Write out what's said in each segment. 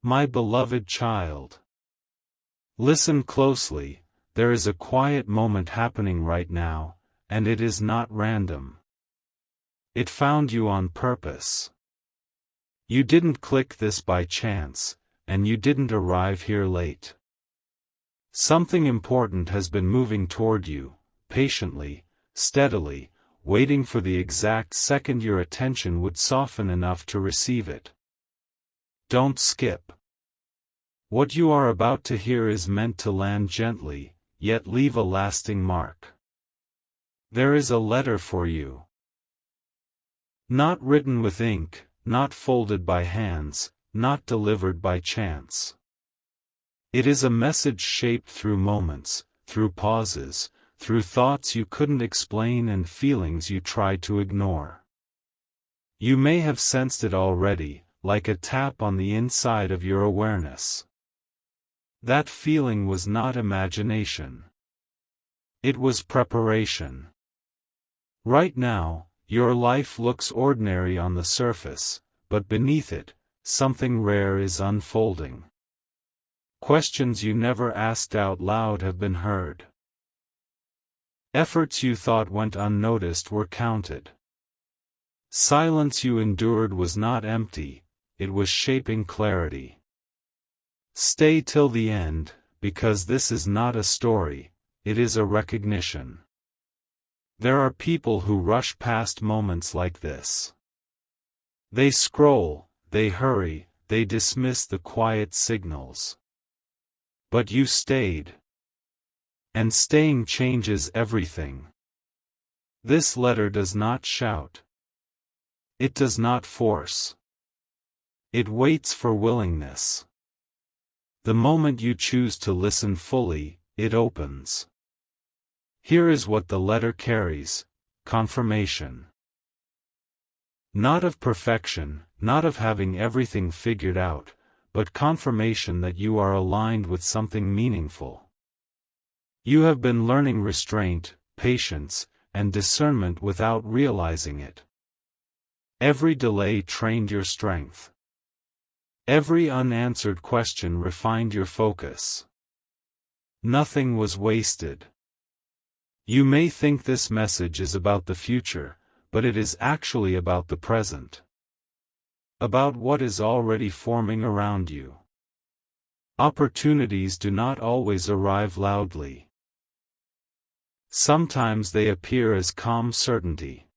My beloved child. Listen closely, there is a quiet moment happening right now, and it is not random. It found you on purpose. You didn't click this by chance, and you didn't arrive here late. Something important has been moving toward you, patiently, steadily, waiting for the exact second your attention would soften enough to receive it. Don't skip. What you are about to hear is meant to land gently, yet leave a lasting mark. There is a letter for you. Not written with ink, not folded by hands, not delivered by chance. It is a message shaped through moments, through pauses, through thoughts you couldn't explain and feelings you tried to ignore. You may have sensed it already, like a tap on the inside of your awareness. That feeling was not imagination. It was preparation. Right now, your life looks ordinary on the surface, but beneath it, something rare is unfolding. Questions you never asked out loud have been heard. Efforts you thought went unnoticed were counted. Silence you endured was not empty, it was shaping clarity. Stay till the end, because this is not a story, it is a recognition. There are people who rush past moments like this. They scroll, they hurry, they dismiss the quiet signals. But you stayed. And staying changes everything. This letter does not shout. It does not force. It waits for willingness. The moment you choose to listen fully, it opens. Here is what the letter carries: confirmation. Not of perfection, not of having everything figured out, but confirmation that you are aligned with something meaningful. You have been learning restraint, patience, and discernment without realizing it. Every delay trained your strength. Every unanswered question refined your focus. Nothing was wasted. You may think this message is about the future, but it is actually about the present. About what is already forming around you. Opportunities do not always arrive loudly. Sometimes they appear as calm certainty.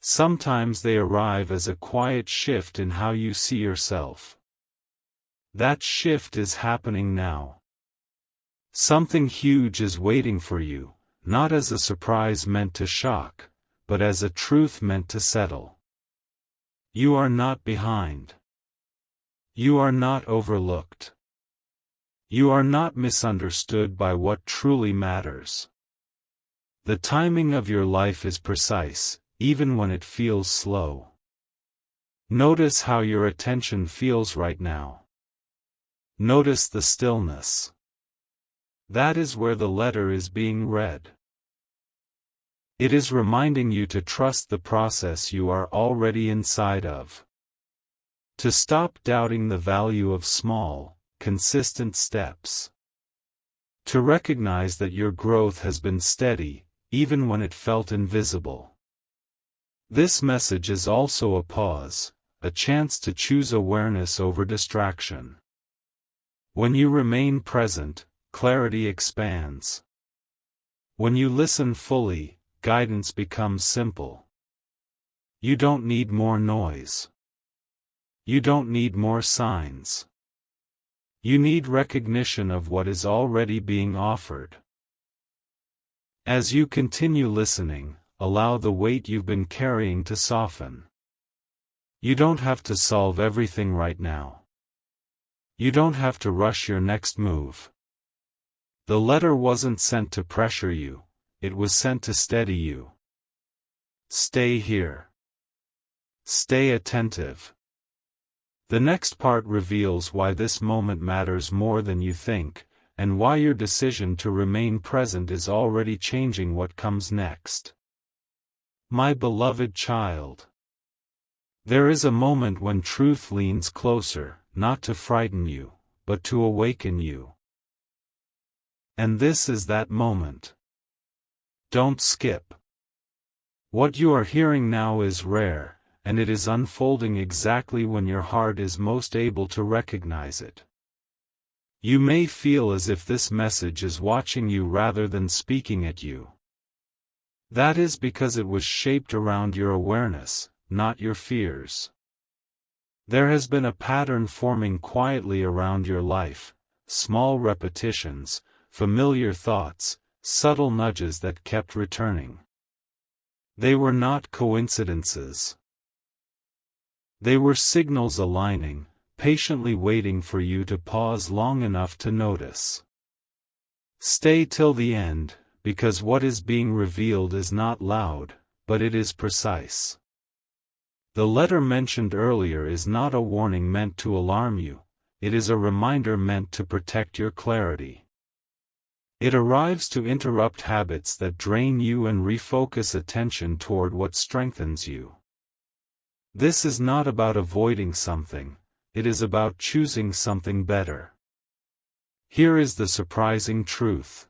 Sometimes they arrive as a quiet shift in how you see yourself. That shift is happening now. Something huge is waiting for you, not as a surprise meant to shock, but as a truth meant to settle. You are not behind. You are not overlooked. You are not misunderstood by what truly matters. The timing of your life is precise, even when it feels slow. Notice how your attention feels right now. Notice the stillness. That is where the letter is being read. It is reminding you to trust the process you are already inside of. To stop doubting the value of small, consistent steps. To recognize that your growth has been steady, even when it felt invisible. This message is also a pause, a chance to choose awareness over distraction. When you remain present, clarity expands. When you listen fully, guidance becomes simple. You don't need more noise. You don't need more signs. You need recognition of what is already being offered. As you continue listening, allow the weight you've been carrying to soften. You don't have to solve everything right now. You don't have to rush your next move. The letter wasn't sent to pressure you, it was sent to steady you. Stay here. Stay attentive. The next part reveals why this moment matters more than you think, and why your decision to remain present is already changing what comes next. My beloved child. There is a moment when truth leans closer, not to frighten you, but to awaken you. And this is that moment. Don't skip. What you are hearing now is rare, and it is unfolding exactly when your heart is most able to recognize it. You may feel as if this message is watching you rather than speaking at you. That is because it was shaped around your awareness, not your fears. There has been a pattern forming quietly around your life, small repetitions, familiar thoughts, subtle nudges that kept returning. They were not coincidences. They were signals aligning, patiently waiting for you to pause long enough to notice. Stay till the end, because what is being revealed is not loud, but it is precise. The letter mentioned earlier is not a warning meant to alarm you, it is a reminder meant to protect your clarity. It arrives to interrupt habits that drain you and refocus attention toward what strengthens you. This is not about avoiding something, it is about choosing something better. Here is the surprising truth.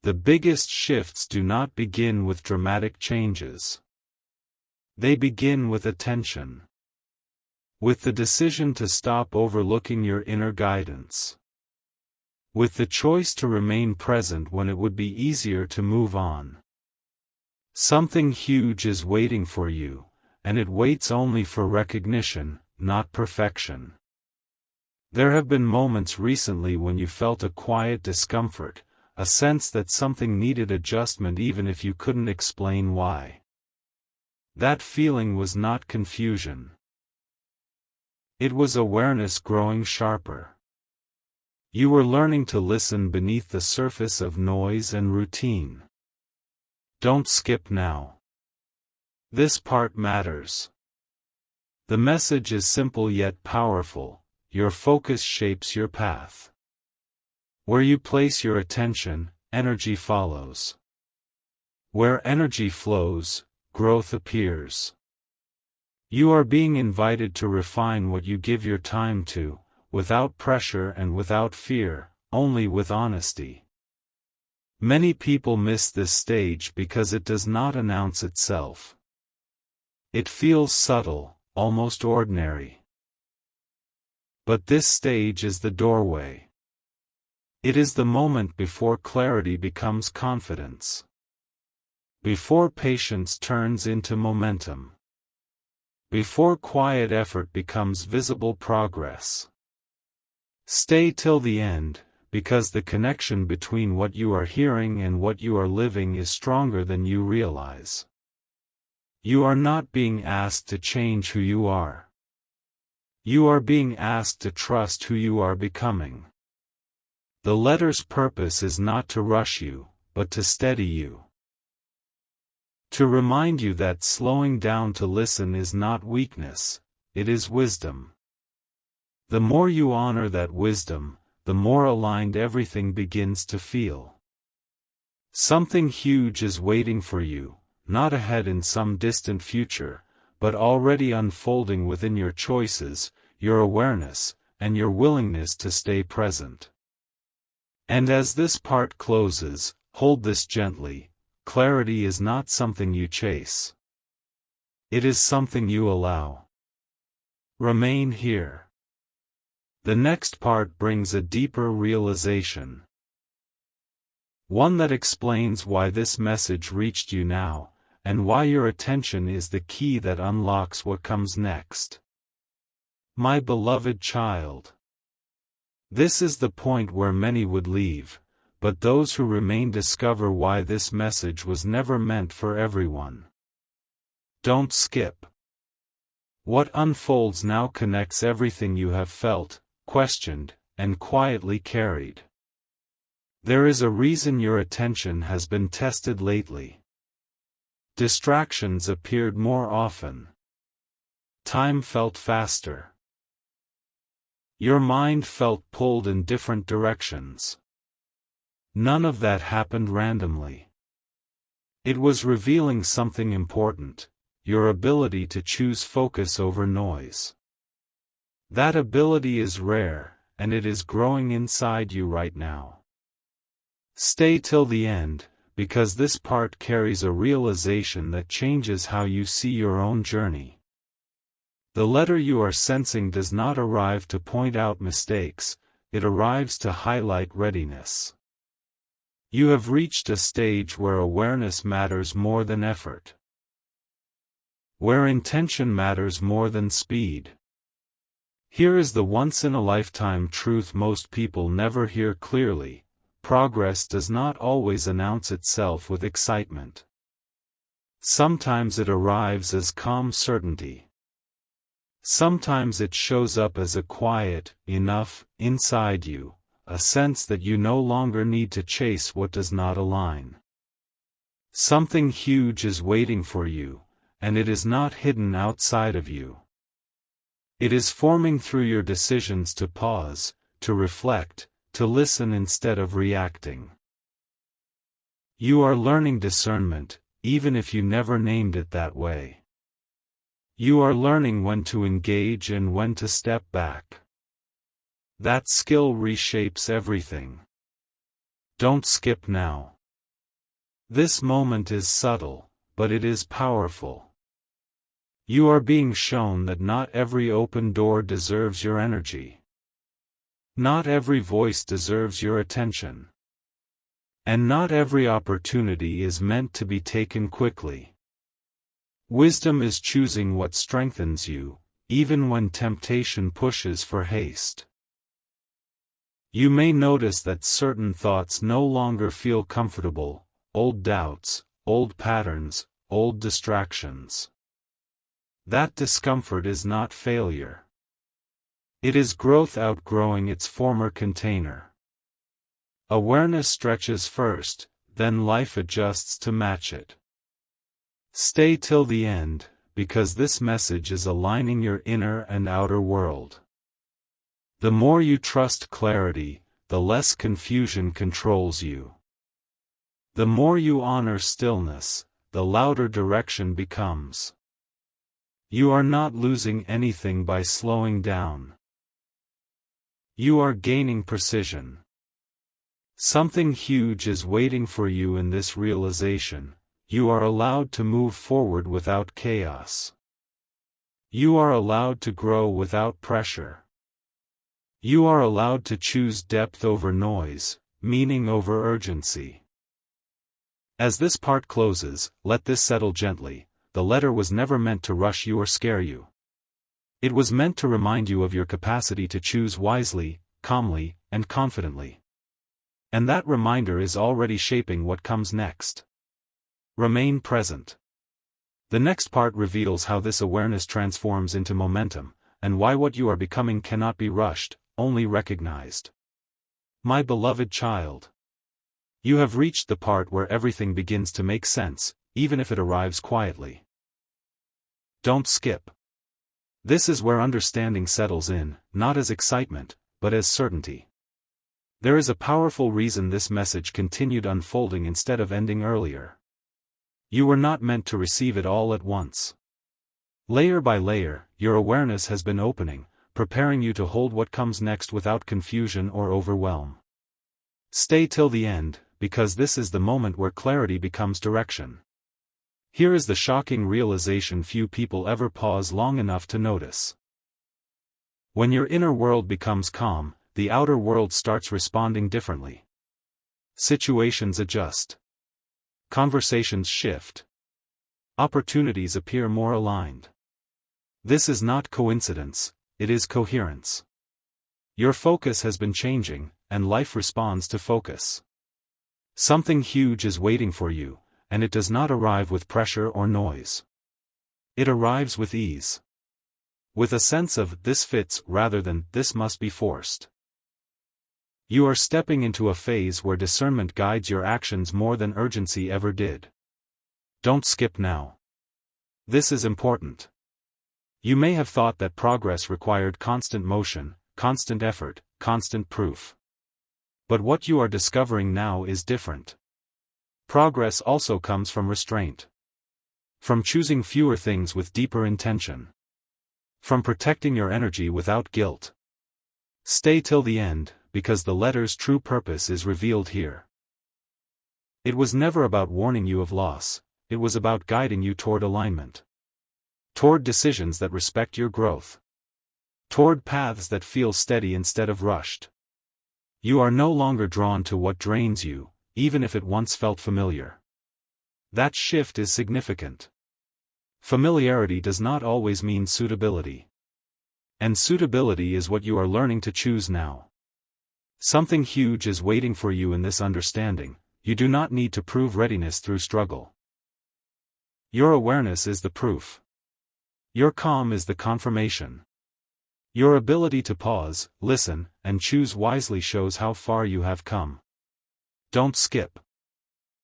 The biggest shifts do not begin with dramatic changes. They begin with attention. With the decision to stop overlooking your inner guidance. With the choice to remain present when it would be easier to move on. Something huge is waiting for you, and it waits only for recognition, not perfection. There have been moments recently when you felt a quiet discomfort, a sense that something needed adjustment even if you couldn't explain why. That feeling was not confusion. It was awareness growing sharper. You were learning to listen beneath the surface of noise and routine. Don't skip now. This part matters. The message is simple yet powerful, your focus shapes your path. Where you place your attention, energy follows. Where energy flows, growth appears. You are being invited to refine what you give your time to, without pressure and without fear, only with honesty. Many people miss this stage because it does not announce itself. It feels subtle, almost ordinary. But this stage is the doorway. It is the moment before clarity becomes confidence. Before patience turns into momentum. Before quiet effort becomes visible progress. Stay till the end, because the connection between what you are hearing and what you are living is stronger than you realize. You are not being asked to change who you are. You are being asked to trust who you are becoming. The letter's purpose is not to rush you, but to steady you. To remind you that slowing down to listen is not weakness, it is wisdom. The more you honor that wisdom, the more aligned everything begins to feel. Something huge is waiting for you, not ahead in some distant future, but already unfolding within your choices, your awareness, and your willingness to stay present. And as this part closes, hold this gently. Clarity is not something you chase. It is something you allow. Remain here. The next part brings a deeper realization. One that explains why this message reached you now, and why your attention is the key that unlocks what comes next. My beloved child. This is the point where many would leave. But those who remain discover why this message was never meant for everyone. Don't skip. What unfolds now connects everything you have felt, questioned, and quietly carried. There is a reason your attention has been tested lately. Distractions appeared more often. Time felt faster. Your mind felt pulled in different directions. None of that happened randomly. It was revealing something important, your ability to choose focus over noise. That ability is rare, and it is growing inside you right now. Stay till the end, because this part carries a realization that changes how you see your own journey. The letter you are sensing does not arrive to point out mistakes, it arrives to highlight readiness. You have reached a stage where awareness matters more than effort. Where intention matters more than speed. Here is the once-in-a-lifetime truth most people never hear clearly: progress does not always announce itself with excitement. Sometimes it arrives as calm certainty. Sometimes it shows up as a quiet enough inside you, a sense that you no longer need to chase what does not align. Something huge is waiting for you, and it is not hidden outside of you. It is forming through your decisions to pause, to reflect, to listen instead of reacting. You are learning discernment, even if you never named it that way. You are learning when to engage and when to step back. That skill reshapes everything. Don't skip now. This moment is subtle, but it is powerful. You are being shown that not every open door deserves your energy. Not every voice deserves your attention. And not every opportunity is meant to be taken quickly. Wisdom is choosing what strengthens you, even when temptation pushes for haste. You may notice that certain thoughts no longer feel comfortable: old doubts, old patterns, old distractions. That discomfort is not failure. It is growth outgrowing its former container. Awareness stretches first, then life adjusts to match it. Stay till the end, because this message is aligning your inner and outer world. The more you trust clarity, the less confusion controls you. The more you honor stillness, the louder direction becomes. You are not losing anything by slowing down. You are gaining precision. Something huge is waiting for you in this realization. You are allowed to move forward without chaos. You are allowed to grow without pressure. You are allowed to choose depth over noise, meaning over urgency. As this part closes, let this settle gently: the letter was never meant to rush you or scare you. It was meant to remind you of your capacity to choose wisely, calmly, and confidently. And that reminder is already shaping what comes next. Remain present. The next part reveals how this awareness transforms into momentum, and why what you are becoming cannot be rushed, only recognized. My beloved child, you have reached the part where everything begins to make sense, even if it arrives quietly. Don't skip. This is where understanding settles in, not as excitement, but as certainty. There is a powerful reason this message continued unfolding instead of ending earlier. You were not meant to receive it all at once. Layer by layer, your awareness has been opening, preparing you to hold what comes next without confusion or overwhelm. Stay till the end, because this is the moment where clarity becomes direction. Here is the shocking realization few people ever pause long enough to notice. When your inner world becomes calm, the outer world starts responding differently. Situations adjust. Conversations shift. Opportunities appear more aligned. This is not coincidence, it is coherence. Your focus has been changing, and life responds to focus. Something huge is waiting for you, and it does not arrive with pressure or noise. It arrives with ease. With a sense of "this fits" rather than "this must be forced." You are stepping into a phase where discernment guides your actions more than urgency ever did. Don't skip now. This is important. You may have thought that progress required constant motion, constant effort, constant proof. But what you are discovering now is different. Progress also comes from restraint. From choosing fewer things with deeper intention. from protecting your energy without guilt. Stay till the end, because the letter's true purpose is revealed here. It was never about warning you of loss, it was about guiding you toward alignment. Toward decisions that respect your growth. Toward paths that feel steady instead of rushed. You are no longer drawn to what drains you, even if it once felt familiar. That shift is significant. Familiarity does not always mean suitability. And suitability is what you are learning to choose now. Something huge is waiting for you in this understanding. You do not need to prove readiness through struggle. Your awareness is the proof. Your calm is the confirmation. Your ability to pause, listen, and choose wisely shows how far you have come. Don't skip.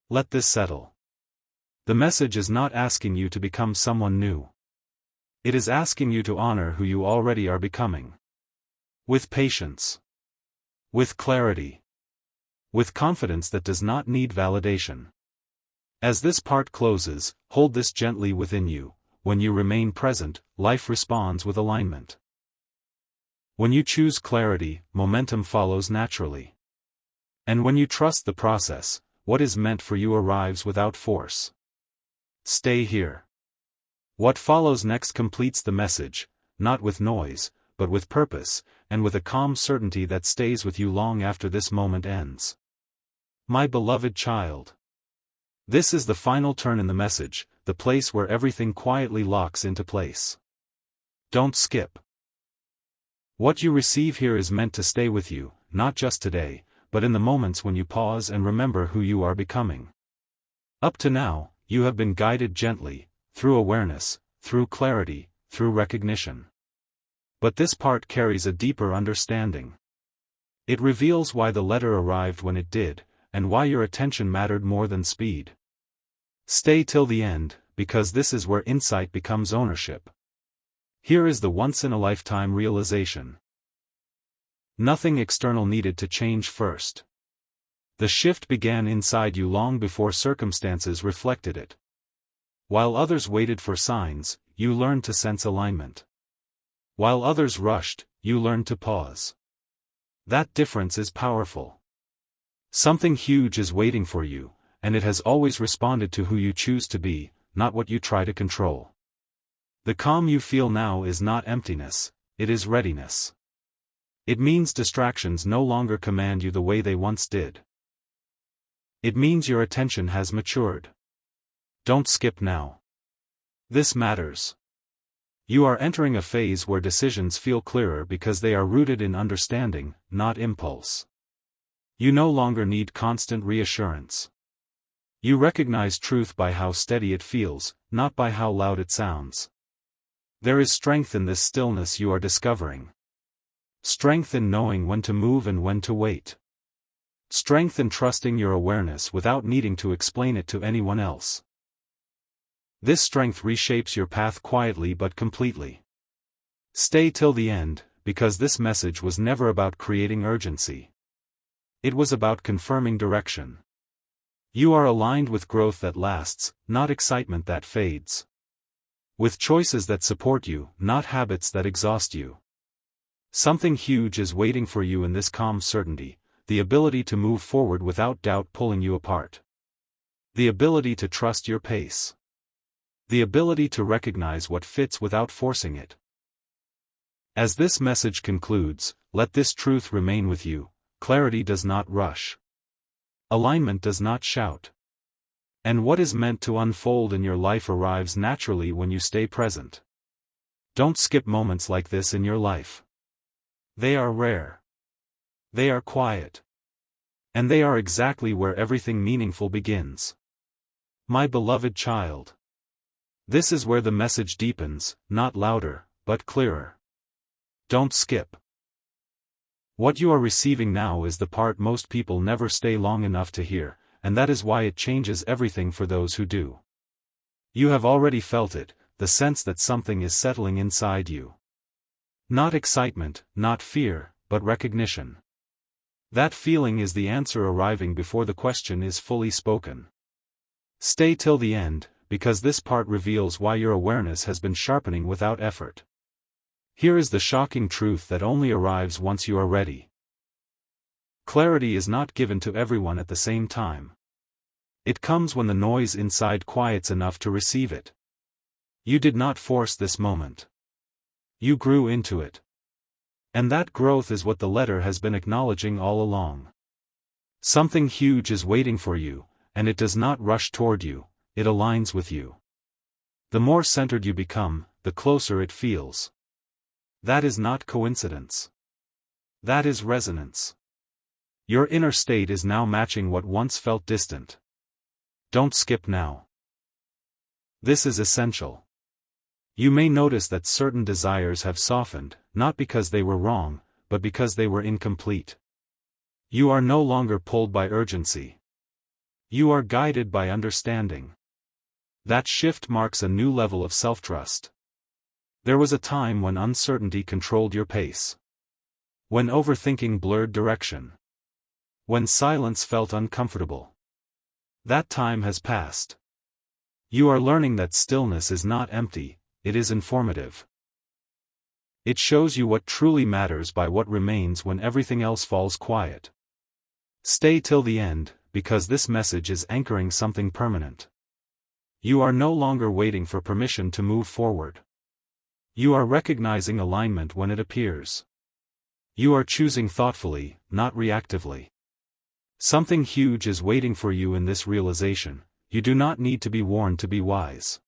Let this settle. The message is not asking you to become someone new. It is asking you to honor who you already are becoming. With patience. With clarity. With confidence that does not need validation. As this part closes, hold this gently within you. When you remain present, life responds with alignment. When you choose clarity, momentum follows naturally. And when you trust the process, what is meant for you arrives without force. Stay here. What follows next completes the message, not with noise, but with purpose, and with a calm certainty that stays with you long after this moment ends. My beloved child. This is the final turn in the message, the place where everything quietly locks into place. Don't skip. What you receive here is meant to stay with you, not just today, but in the moments when you pause and remember who you are becoming. Up to now, you have been guided gently, through awareness, through clarity, through recognition. But this part carries a deeper understanding. It reveals why the letter arrived when it did, and why your attention mattered more than speed. Stay till the end, because this is where insight becomes ownership. Here is the once-in-a-lifetime realization. Nothing external needed to change first. The shift began inside you long before circumstances reflected it. While others waited for signs, you learned to sense alignment. While others rushed, you learned to pause. That difference is powerful. Something huge is waiting for you, and it has always responded to who you choose to be, not what you try to control. The calm you feel now is not emptiness, it is readiness. It means distractions no longer command you the way they once did. It means your attention has matured. Don't skip now. This matters. You are entering a phase where decisions feel clearer because they are rooted in understanding, not impulse. You no longer need constant reassurance. You recognize truth by how steady it feels, not by how loud it sounds. There is strength in this stillness you are discovering. Strength in knowing when to move and when to wait. Strength in trusting your awareness without needing to explain it to anyone else. This strength reshapes your path quietly but completely. Stay till the end, because this message was never about creating urgency. It was about confirming direction. You are aligned with growth that lasts, not excitement that fades. With choices that support you, not habits that exhaust you. Something huge is waiting for you in this calm certainty, the ability to move forward without doubt pulling you apart. The ability to trust your pace. The ability to recognize what fits without forcing it. As this message concludes, let this truth remain with you: clarity does not rush. Alignment does not shout. And what is meant to unfold in your life arrives naturally when you stay present. Don't skip moments like this in your life. They are rare. They are quiet. And they are exactly where everything meaningful begins. My beloved child. This is where the message deepens, not louder, but clearer. Don't skip. What you are receiving now is the part most people never stay long enough to hear, and that is why it changes everything for those who do. You have already felt it, the sense that something is settling inside you. Not excitement, not fear, but recognition. That feeling is the answer arriving before the question is fully spoken. Stay till the end, because this part reveals why your awareness has been sharpening without effort. Here is the shocking truth that only arrives once you are ready. Clarity is not given to everyone at the same time. It comes when the noise inside quiets enough to receive it. You did not force this moment. You grew into it. And that growth is what the letter has been acknowledging all along. Something huge is waiting for you, and it does not rush toward you, it aligns with you. The more centered you become, the closer it feels. That is not coincidence. That is resonance. Your inner state is now matching what once felt distant. Don't skip now. This is essential. You may notice that certain desires have softened, not because they were wrong, but because they were incomplete. You are no longer pulled by urgency. You are guided by understanding. That shift marks a new level of self-trust. There was a time when uncertainty controlled your pace. When overthinking blurred direction. When silence felt uncomfortable. That time has passed. You are learning that stillness is not empty, it is informative. It shows you what truly matters by what remains when everything else falls quiet. Stay till the end, because this message is anchoring something permanent. You are no longer waiting for permission to move forward. You are recognizing alignment when it appears. You are choosing thoughtfully, not reactively. Something huge is waiting for you in this realization. You do not need to be warned to be wise.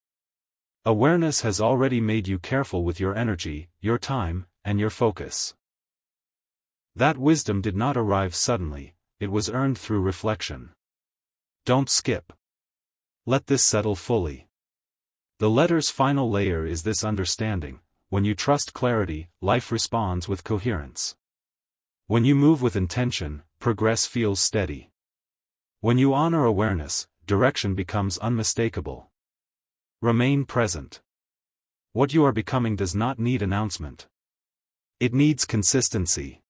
Awareness has already made you careful with your energy, your time, and your focus. That wisdom did not arrive suddenly, it was earned through reflection. Don't skip. Let this settle fully. The letter's final layer is this understanding: when you trust clarity, life responds with coherence. When you move with intention, progress feels steady. When you honor awareness, direction becomes unmistakable. Remain present. What you are becoming does not need announcement. It needs consistency.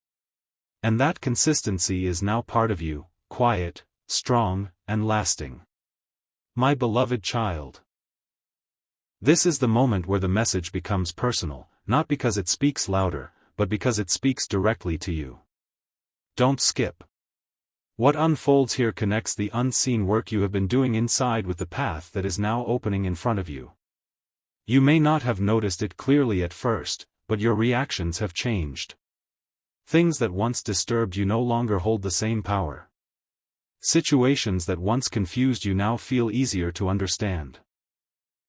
And that consistency is now part of you, quiet, strong, and lasting. My beloved child. This is the moment where the message becomes personal, not because it speaks louder, but because it speaks directly to you. Don't skip. What unfolds here connects the unseen work you have been doing inside with the path that is now opening in front of you. You may not have noticed it clearly at first, but your reactions have changed. Things that once disturbed you no longer hold the same power. Situations that once confused you now feel easier to understand.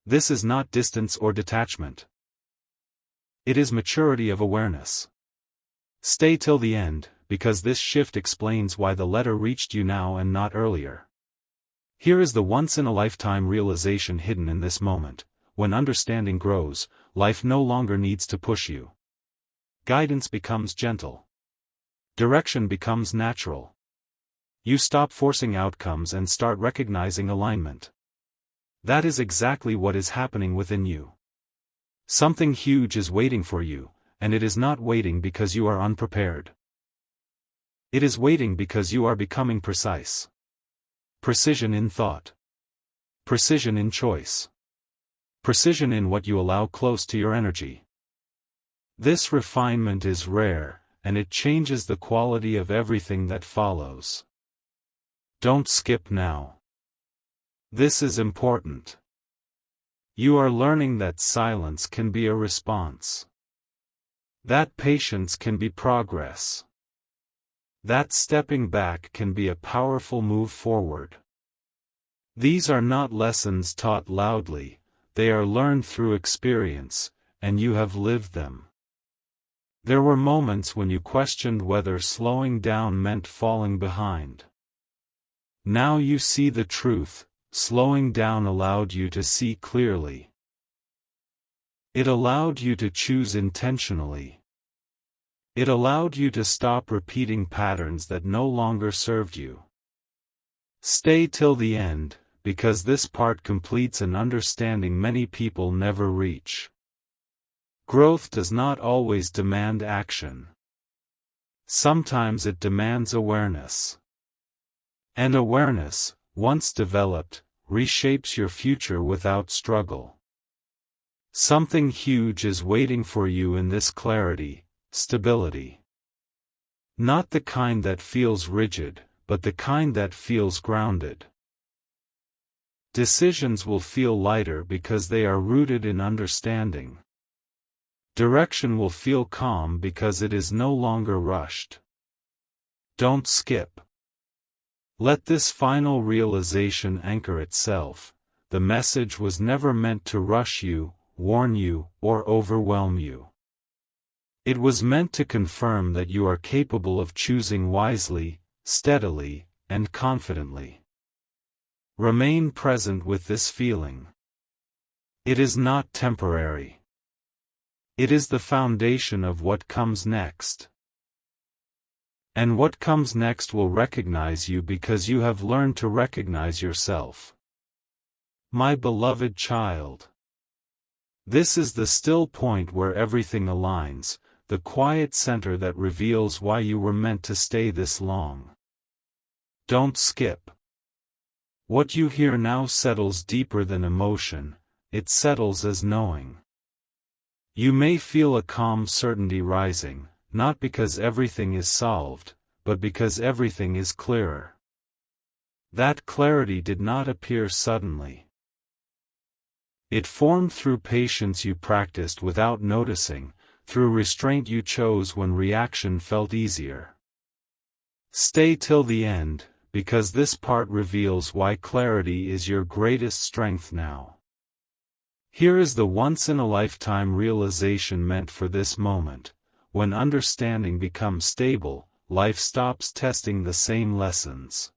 This is not distance or detachment. It is maturity of awareness. Stay till the end, because this shift explains why the letter reached you now and not earlier. Here is the once-in-a-lifetime realization hidden in this moment: when understanding grows, life no longer needs to push you. Guidance becomes gentle. Direction becomes natural. You stop forcing outcomes and start recognizing alignment. That is exactly what is happening within you. Something huge is waiting for you, and it is not waiting because you are unprepared. It is waiting because you are becoming precise. Precision in thought. Precision in choice. Precision in what you allow close to your energy. This refinement is rare, and it changes the quality of everything that follows. Don't skip now. This is important. You are learning that silence can be a response. That patience can be progress. That stepping back can be a powerful move forward. These are not lessons taught loudly, they are learned through experience, and you have lived them. There were moments when you questioned whether slowing down meant falling behind. Now you see the truth: slowing down allowed you to see clearly. It allowed you to choose intentionally. It allowed you to stop repeating patterns that no longer served you. Stay till the end, because this part completes an understanding many people never reach. Growth does not always demand action. Sometimes it demands awareness. And awareness, once developed, reshapes your future without struggle. Something huge is waiting for you in this clarity, stability. Not the kind that feels rigid, but the kind that feels grounded. Decisions will feel lighter because they are rooted in understanding. Direction will feel calm because it is no longer rushed. Don't skip. Let this final realization anchor itself. The message was never meant to rush you, warn you, or overwhelm you. It was meant to confirm that you are capable of choosing wisely, steadily, and confidently. Remain present with this feeling. It is not temporary. It is the foundation of what comes next. And what comes next will recognize you because you have learned to recognize yourself. My beloved child. This is the still point where everything aligns, the quiet center that reveals why you were meant to stay this long. Don't skip. What you hear now settles deeper than emotion, it settles as knowing. You may feel a calm certainty rising, not because everything is solved, but because everything is clearer. That clarity did not appear suddenly. It formed through patience you practiced without noticing, through restraint you chose when reaction felt easier. Stay till the end, because this part reveals why clarity is your greatest strength now. Here is the once-in-a-lifetime realization meant for this moment. When understanding becomes stable, life stops testing the same lessons.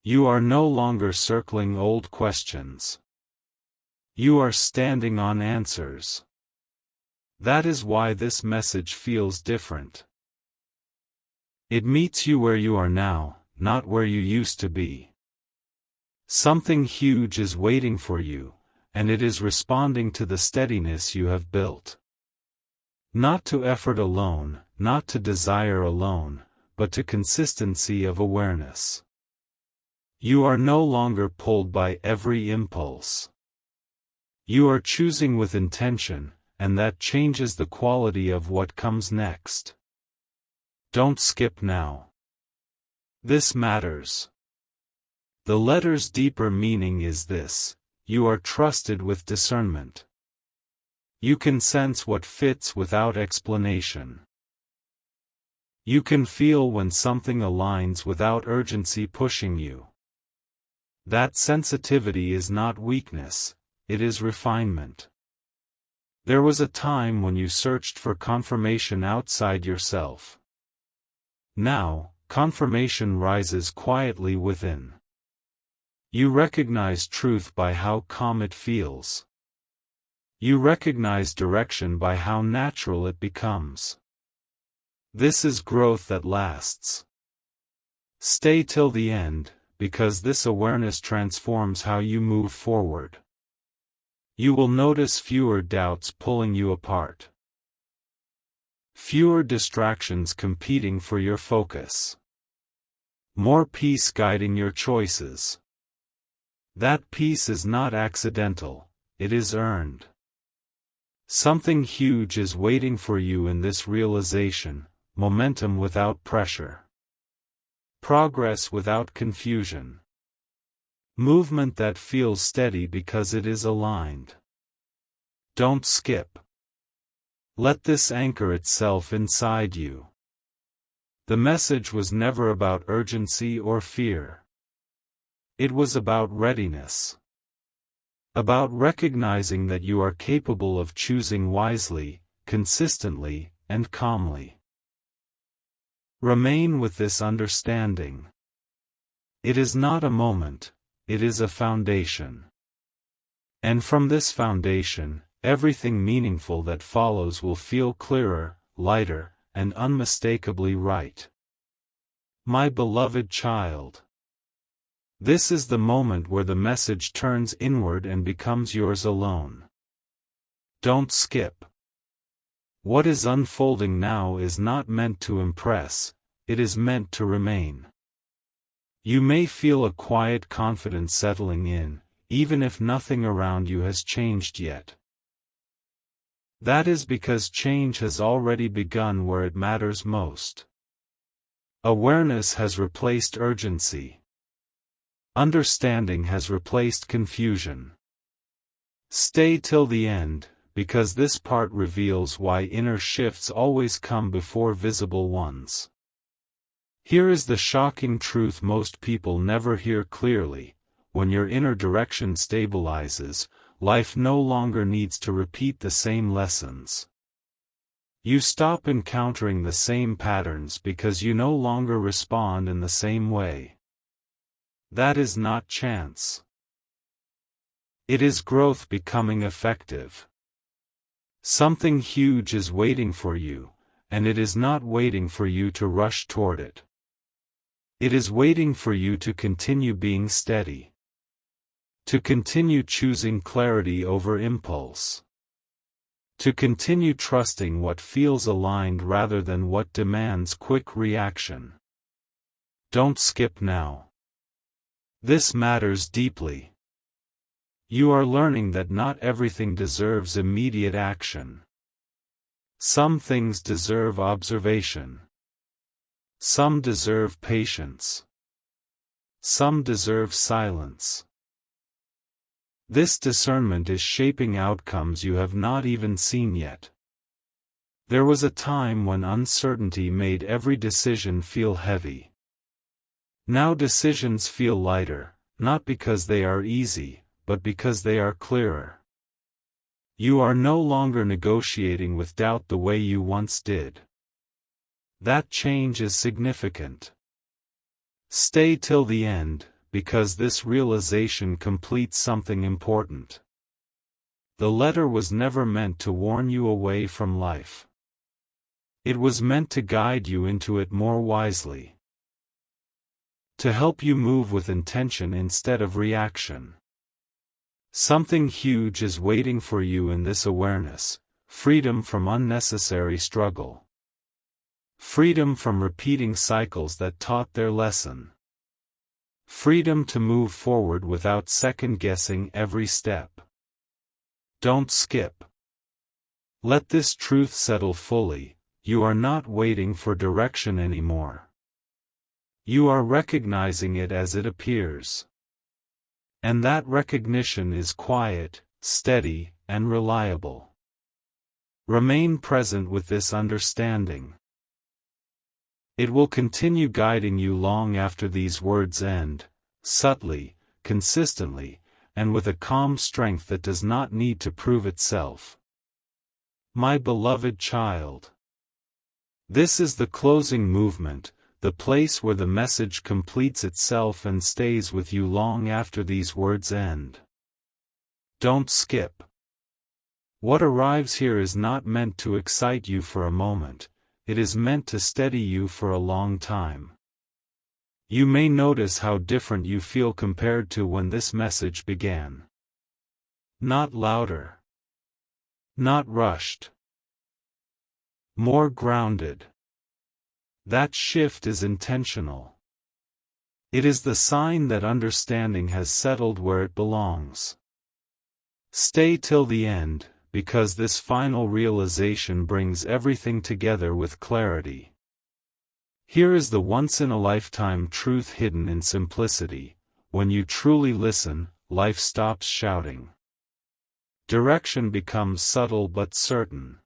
You are no longer circling old questions. You are standing on answers. That is why this message feels different. It meets you where you are now, not where you used to be. Something huge is waiting for you, and it is responding to the steadiness you have built. Not to effort alone, not to desire alone, but to consistency of awareness. You are no longer pulled by every impulse. You are choosing with intention, and that changes the quality of what comes next. Don't skip now. This matters. The letter's deeper meaning is this: you are trusted with discernment. You can sense what fits without explanation. You can feel when something aligns without urgency pushing you. That sensitivity is not weakness, it is refinement. There was a time when you searched for confirmation outside yourself. Now, confirmation rises quietly within. You recognize truth by how calm it feels. You recognize direction by how natural it becomes. This is growth that lasts. Stay till the end, because this awareness transforms how you move forward. You will notice fewer doubts pulling you apart. Fewer distractions competing for your focus. More peace guiding your choices. That peace is not accidental, it is earned. Something huge is waiting for you in this realization, momentum without pressure. Progress without confusion. Movement that feels steady because it is aligned. Don't skip. Let this anchor itself inside you. The message was never about urgency or fear. It was about readiness. About recognizing that you are capable of choosing wisely, consistently, and calmly. Remain with this understanding. It is not a moment, it is a foundation. And from this foundation, everything meaningful that follows will feel clearer, lighter, and unmistakably right. My beloved child. This is the moment where the message turns inward and becomes yours alone. Don't skip. What is unfolding now is not meant to impress, it is meant to remain. You may feel a quiet confidence settling in, even if nothing around you has changed yet. That is because change has already begun where it matters most. Awareness has replaced urgency. Understanding has replaced confusion. Stay till the end, because this part reveals why inner shifts always come before visible ones. Here is the shocking truth most people never hear clearly: when your inner direction stabilizes, life no longer needs to repeat the same lessons. You stop encountering the same patterns because you no longer respond in the same way. That is not chance. It is growth becoming effective. Something huge is waiting for you, and it is not waiting for you to rush toward it. It is waiting for you to continue being steady. To continue choosing clarity over impulse. To continue trusting what feels aligned rather than what demands quick reaction. Don't skip now. This matters deeply. You are learning that not everything deserves immediate action. Some things deserve observation. Some deserve patience. Some deserve silence. This discernment is shaping outcomes you have not even seen yet. There was a time when uncertainty made every decision feel heavy. Now decisions feel lighter, not because they are easy, but because they are clearer. You are no longer negotiating with doubt the way you once did. That change is significant. Stay till the end, because this realization completes something important. The letter was never meant to warn you away from life. It was meant to guide you into it more wisely. To help you move with intention instead of reaction. Something huge is waiting for you in this awareness: freedom from unnecessary struggle. Freedom from repeating cycles that taught their lesson. Freedom to move forward without second-guessing every step. Don't skip. Let this truth settle fully: you are not waiting for direction anymore. You are recognizing it as it appears. And that recognition is quiet, steady, and reliable. Remain present with this understanding. It will continue guiding you long after these words end, subtly, consistently, and with a calm strength that does not need to prove itself. My beloved child. This is the closing movement, the place where the message completes itself and stays with you long after these words end. Don't skip. What arrives here is not meant to excite you for a moment. It is meant to steady you for a long time. You may notice how different you feel compared to when this message began. Not louder. Not rushed. More grounded. That shift is intentional. It is the sign that understanding has settled where it belongs. Stay till the end, because this final realization brings everything together with clarity. Here is the once-in-a-lifetime truth hidden in simplicity: when you truly listen, life stops shouting. Direction becomes subtle but certain.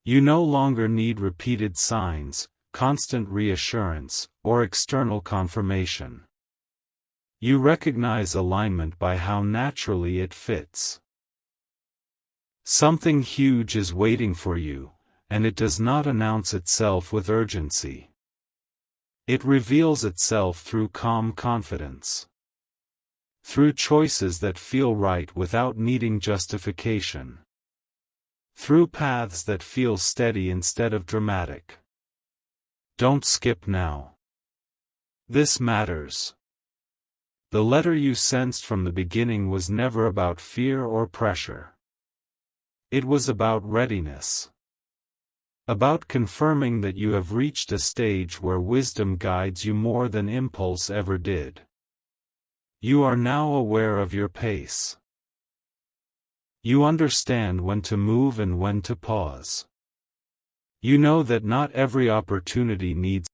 You no longer need repeated signs, constant reassurance, or external confirmation. You recognize alignment by how naturally it fits. Something huge is waiting for you, and it does not announce itself with urgency. It reveals itself through calm confidence. Through choices that feel right without needing justification. Through paths that feel steady instead of dramatic. Don't skip now. This matters. The letter you sensed from the beginning was never about fear or pressure. It was about readiness. About confirming that you have reached a stage where wisdom guides you more than impulse ever did. You are now aware of your pace. You understand when to move and when to pause. You know that not every opportunity needs